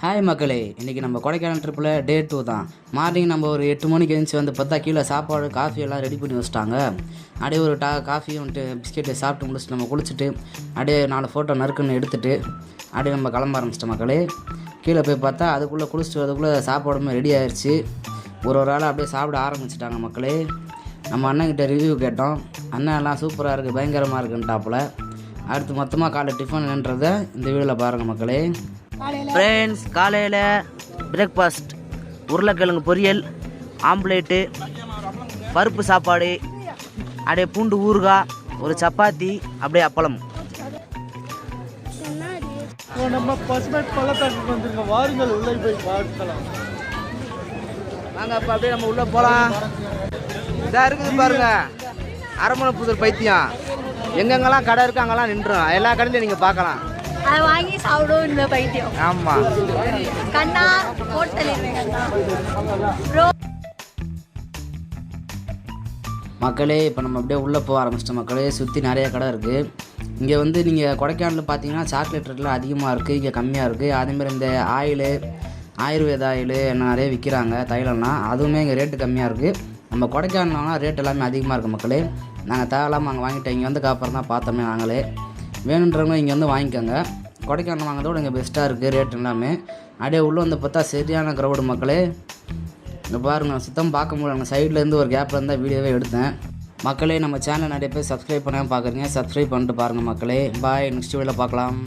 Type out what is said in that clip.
Hi மக்களே, இன்றைக்கி நம்ம கொடைக்கானல் ட்ரிப்பில் டே 2 தான். மார்னிங் நம்ம ஒரு 8 மணிக்கு எழுந்துச்சி வந்து பார்த்தா கீழே சாப்பாடு காஃபி எல்லாம் ரெடி பண்ணி வச்சிட்டாங்க. அப்படியே ஒரு காஃபியும் வந்துட்டு பிஸ்கெட்டு சாப்பிட்டு முடிச்சுட்டு நம்ம குளிச்சுட்டு அப்படியே 4 ஃபோட்டோ நறுக்குன்னு எடுத்துகிட்டு அப்படியே நம்ம கிளம்ப ஆரம்பிச்சிட்டோம் மக்களே. கீழே போய் பார்த்தா அதுக்குள்ளே குளிச்சுட்டு அதுக்குள்ளே சாப்பாடுமே ரெடி ஆயிடுச்சு. ஒரு ஆள் அப்படியே சாப்பிட ஆரம்பிச்சிட்டாங்க மக்களே. நம்ம அண்ணன்கிட்ட ரிவ்யூ கேட்டோம். அண்ணன் எல்லாம் சூப்பராக இருக்குது, பயங்கரமாக இருக்குன்ட்டாப்புல. அடுத்து மொத்தமாக காலை டிஃபன்ன்றதை இந்த வீடியோவில் பாருங்கள் மக்களே. ஃப்ரெண்ட்ஸ், காலையில் பிரேக்ஃபாஸ்ட் உருளைக்கிழங்கு பொரியல், ஆம்லேட்டு, பருப்பு சாப்பாடு, அப்படியே பூண்டு ஊறுகாய், ஒரு சப்பாத்தி, அப்படியே அப்பளம். நம்ம பசுமட் பள்ளத்தாக்கு வந்துருங்க, வாருங்கள் உள்ளே போய் பார்க்கலாம். வாங்க அப்போ அப்படியே நம்ம உள்ளே போகலாம். இதாக இருக்குது பாருங்க, அரமணை புதூர் பைத்தியம். எங்கெங்கெல்லாம் கடை இருக்கு அங்கெல்லாம் நின்றுடும். எல்லா கடையிலையும் நீங்கள் பார்க்கலாம். அதை வாங்கி சாப்பிடும் இந்த பைத்தியம். ஆமாம் கண்ணா ஹோட்டல் மக்களே. இப்போ நம்ம அப்படியே உள்ளே போக ஆரம்பிச்சிட்டோம் மக்களே. சுற்றி நிறைய கடை இருக்குது. இங்கே வந்து நீங்கள் கொடைக்கானலில் பார்த்தீங்கன்னா சாக்லேட் ரேட்லாம் அதிகமாக இருக்குது, இங்கே கம்மியாக இருக்குது. அதேமாதிரி இந்த ஆயிலு, ஆயுர்வேத ஆயிலு என்ன நிறைய விற்கிறாங்க, தைலம்லாம், அதுவுமே இங்கே ரேட்டு கம்மியாக இருக்குது. நம்ம கொடைக்கானல்னா ரேட் எல்லாமே அதிகமாக இருக்குது மக்களே. நாங்கள் தேவையில்லாமல் அங்கே வாங்கிட்டோம். இங்கே வந்து அப்புறம் தான் பார்த்தோமே நாங்களே. வேணுன்றவங்க இங்கே வந்து வாங்கிக்கோங்க. கொடைக்கானல் வாங்கிறதோட இங்கே பெஸ்ட்டாக இருக்குது ரேட் எல்லாமே. அப்படியே உள்ளே வந்து பார்த்தா சரியான க்ரௌடு மக்களே. இங்கே பாருங்கள், சுத்தம் பார்க்க முடியல. சைட்லேருந்து ஒரு கேப்பில் இருந்தால் வீடியோவே எடுத்தேன் மக்களே. நம்ம சேனல் நிறைய பேர் சப்ஸ்கிரைப் பண்ணாமல் பார்க்குறீங்க, சப்ஸ்கிரைப் பண்ணிட்டு பாருங்கள் மக்களே. பாய், நெக்ஸ்ட் வீடியோவில் பார்க்கலாம்.